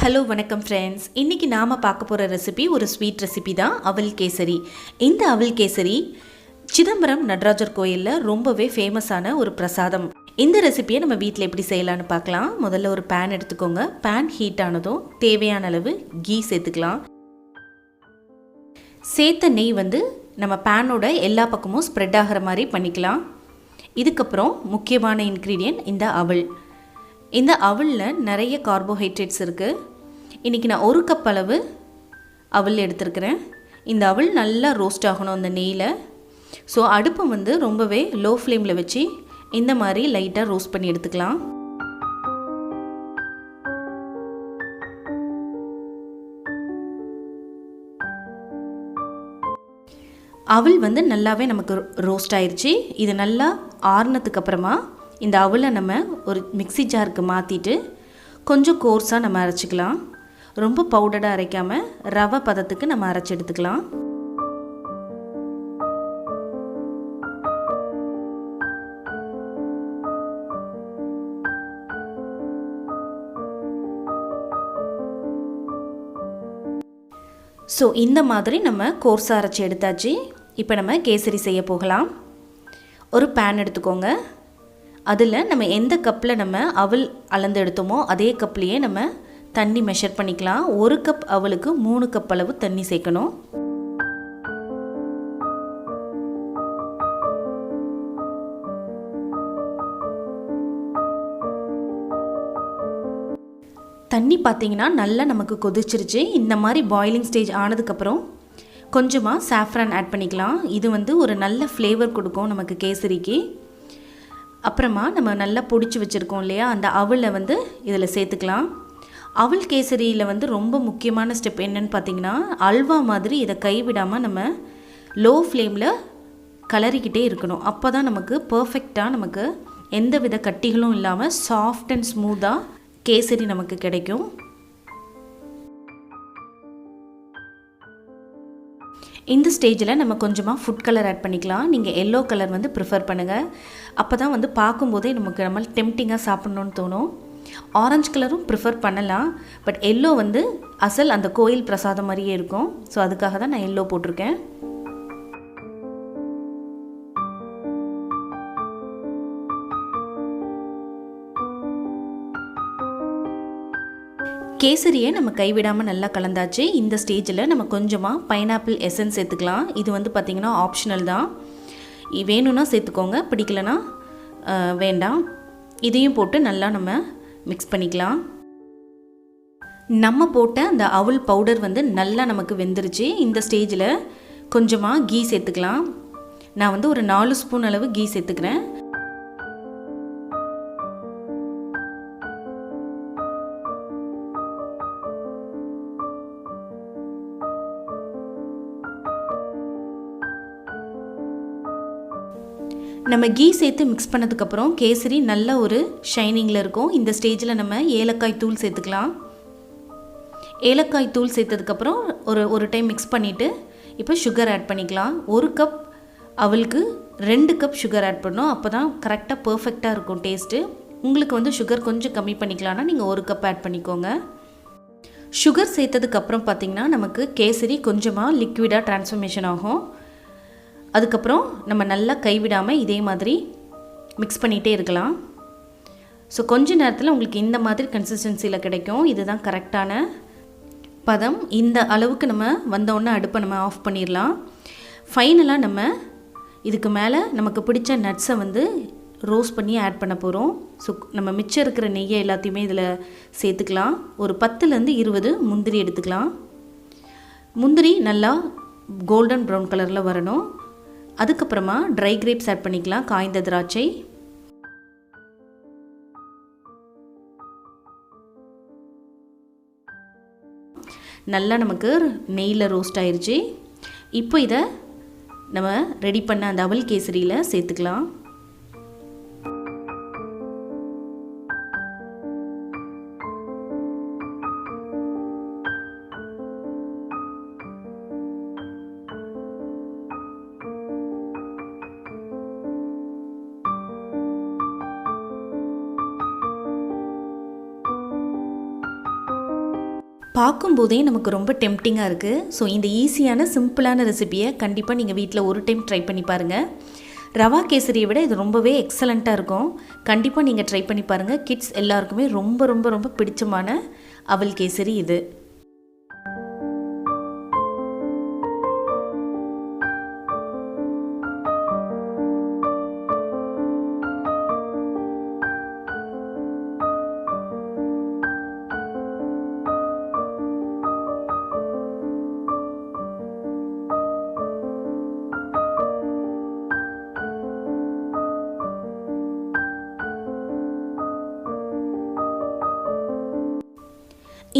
Hello வணக்கம் friends. இன்றைக்கி நாம் பார்க்க போகிற ரெசிபி ஒரு ஸ்வீட் ரெசிபி தான் அவல் கேசரி. இந்த அவல் கேசரி சிதம்பரம் நடராஜர் கோயிலில் ரொம்பவே ஃபேமஸான ஒரு பிரசாதம். இந்த ரெசிபியை நம்ம வீட்டில் எப்படி செய்யலான்னு பார்க்கலாம். முதல்ல ஒரு பேன் எடுத்துக்கோங்க. பேன் ஹீட் ஆனதும் தேவையான அளவு கீ சேர்த்துக்கலாம். சேர்த்த நெய் நம்ம பேனோட எல்லா பக்கமும் ஸ்ப்ரெட் ஆகிற மாதிரி பண்ணிக்கலாம். இதுக்கப்புறம் முக்கியமான இன்க்ரீடியன்ட் இந்த அவல். இந்த அவலில் நிறைய கார்போஹைட்ரேட்ஸ் இருக்குது. இன்றைக்கி நான் 1 கப் அளவு அவல் எடுத்துருக்கிறேன். இந்த அவல் நல்லா ரோஸ்ட் ஆகணும் அந்த நெய்யில். ஸோ அடுப்பை ரொம்பவே லோ ஃப்ளேமில் வச்சு இந்த மாதிரி லைட்டாக ரோஸ்ட் பண்ணி எடுத்துக்கலாம். அவல் நல்லாவே நமக்கு ரோஸ்ட் ஆயிடுச்சு. இது நல்லா ஆறுனதுக்கு அப்புறமா இந்த அவலை நம்ம ஒரு மிக்ஸி ஜாருக்கு மாற்றிட்டு கொஞ்சம் கோர்ஸாக நம்ம அரைச்சிக்கலாம். ரொம்ப பவுடராக அரைக்காமல் ரவை பதத்துக்கு நம்ம அரைச்சி எடுத்துக்கலாம். ஸோ இந்த மாதிரி நம்ம கோர்ஸாக அரைச்சி எடுத்தாச்சு. இப்போ நம்ம கேசரி செய்ய போகலாம். ஒரு பேன் எடுத்துக்கோங்க. அதில் நம்ம எந்த கப்பில் நம்ம அவல் அளந்து எடுத்தோமோ அதே கப்லேயே நம்ம தண்ணி மெஷர் பண்ணிக்கலாம். 1 கப் அவலுக்கு 3 கப் அளவு தண்ணி சேர்க்கணும். தண்ணி பார்த்திங்கன்னா நல்லா நமக்கு கொதிச்சிருச்சு. இந்த மாதிரி பாயிலிங் ஸ்டேஜ் ஆனதுக்கப்புறம் கொஞ்சமாக சாஃப்ரான் ஆட் பண்ணிக்கலாம். இது ஒரு நல்ல ஃப்ளேவர் கொடுக்கும் நமக்கு கேசரிக்கு. அப்புறமா நம்ம நல்லா பொடிச்சு வச்சுருக்கோம் இல்லையா, அந்த அவலை இதில் சேர்த்துக்கலாம். அவல் கேசரியில் ரொம்ப முக்கியமான ஸ்டெப் என்னன்னு பார்த்தீங்கன்னா, அல்வா மாதிரி இதை கைவிடாமல் நம்ம லோ ஃப்ளேமில் கலரிக்கிட்டே இருக்கணும். அப்போ தான் நமக்கு பர்ஃபெக்டாக நமக்கு எந்த வித கட்டிகளும் இல்லாமல் சாஃப்ட் அண்ட் ஸ்மூத்தாக கேசரி நமக்கு கிடைக்கும். இந்த ஸ்டேஜில் நம்ம கொஞ்சமாக ஃபுட் கலர் ஆட் பண்ணிக்கலாம். நீங்கள் எல்லோ கலர் ப்ரிஃபர் பண்ணுங்கள். அப்போ தான் பார்க்கும்போதே நம்ம டெம்டிங்காக சாப்பிட்ணுன்னு தோணும். ஆரஞ்சு கலரும் ப்ரிஃபர் பண்ணலாம். பட் எல்லோ அசல் அந்த கோயில் பிரசாதம் மாதிரியே இருக்கும். ஸோ அதுக்காக தான் நான் எல்லோ போட்டிருக்கேன். கேசரியை நம்ம கைவிடாமல் நல்லா கலந்தாச்சு. இந்த ஸ்டேஜில் நம்ம கொஞ்சமாக பைனாப்பிள் எசன்ஸ் சேர்த்துக்கலாம். இது பார்த்திங்கன்னா ஆப்ஷனல் தான். வேணும்னா சேர்த்துக்கோங்க, பிடிக்கலனா வேண்டாம். இதையும் போட்டு நல்லா நம்ம மிக்ஸ் பண்ணிக்கலாம். நம்ம போட்ட அந்த அவல் பவுடர் நல்லா நமக்கு வெந்துருச்சு. இந்த ஸ்டேஜில் கொஞ்சமாக கீ சேர்த்துக்கலாம். நான் ஒரு 4 ஸ்பூன் அளவு கீ சேர்த்துக்கிறேன். நம்ம கீ சேர்த்து மிக்ஸ் பண்ணதுக்கப்புறம் கேசரி நல்ல ஒரு ஷைனிங்கில் இருக்கும். இந்த ஸ்டேஜில் நம்ம ஏலக்காய் தூள் சேர்த்துக்கலாம். ஏலக்காய் தூள் சேர்த்ததுக்கப்புறம் ஒரு டைம் மிக்ஸ் பண்ணிவிட்டு இப்போ சுகர் ஆட் பண்ணிக்கலாம். 1 கப் அவளுக்கு 2 கப் சுகர் ஆட் பண்ணணும். அப்போ தான் கரெக்டாக பர்ஃபெக்டாக இருக்கும் டேஸ்ட்டு. உங்களுக்கு சுகர் கொஞ்சம் கம்மி பண்ணிக்கலாம்னா நீங்கள் 1 கப் ஆட் பண்ணிக்கோங்க. சுகர் சேர்த்ததுக்கப்புறம் பார்த்திங்கன்னா நமக்கு கேசரி கொஞ்சமாக லிக்விடாக ட்ரான்ஸ்ஃபர்மேஷன் ஆகும். அதுக்கப்புறம் நம்ம நல்லா கைவிடாமல் இதே மாதிரி மிக்ஸ் பண்ணிகிட்டே இருக்கலாம். ஸோ கொஞ்ச நேரத்தில் உங்களுக்கு இந்த மாதிரி கன்சிஸ்டன்சியில் கிடைக்கும். இதுதான் கரெக்டான பதம். இந்த அளவுக்கு நம்ம வந்தோடனே அடுப்பை நம்ம ஆஃப் பண்ணிடலாம். ஃபைனலாக நம்ம இதுக்கு மேலே நமக்கு பிடிச்ச நட்ஸை ரோஸ்ட் பண்ணி ஆட் பண்ண போகிறோம். ஸோ நம்ம மிச்சம் இருக்கிற நெய்யை எல்லாத்தையுமே இதில் சேர்த்துக்கலாம். ஒரு 10லேருந்து 20 முந்திரி எடுத்துக்கலாம். முந்திரி நல்லா கோல்டன் ப்ரௌன் கலரில் வரணும். அதுக்கப்புறமா ட்ரை கிரேப்ஸ் ஆட் பண்ணிக்கலாம், காய்ந்த திராட்சை. நல்லா நமக்கு நெய்யில் ரோஸ்ட் ஆயிடுச்சு. இப்போ இதை நம்ம ரெடி பண்ண அந்த அவல் கேசரியில் சேர்த்துக்கலாம். பார்க்கும்போதே நமக்கு ரொம்ப டெம்ப்டிங்காக இருக்குது. ஸோ இந்த ஈஸியான சிம்பிளான ரெசிபியை கண்டிப்பாக நீங்கள் வீட்டில் ஒரு டைம் ட்ரை பண்ணி பாருங்கள். ரவா கேசரியை விட இது ரொம்பவே எக்ஸலண்ட்டாக இருக்கும். கண்டிப்பாக நீங்கள் ட்ரை பண்ணி பாருங்கள். கிட்ஸ் எல்லாருக்குமே ரொம்ப ரொம்ப ரொம்ப பிடிச்சமான அவல் கேசரி இது.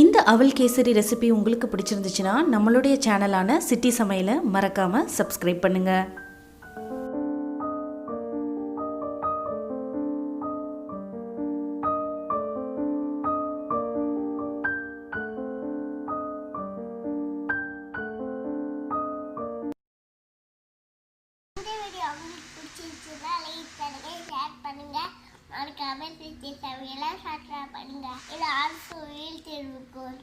இந்த அவல் கேசரி ரெசிபி உங்களுக்கு பிடிச்சிருந்துச்சுன்னா நம்மளுடைய சேனலான சிட்டி சமையலை மறக்காமல் சப்ஸ்கிரைப் பண்ணுங்கள். மறக்காம சிட்டி சமையலை சப்ஸ்கிரைப் பண்ணுங்க. இது ஆல்சோ வீல் தெரிவிக்கும்.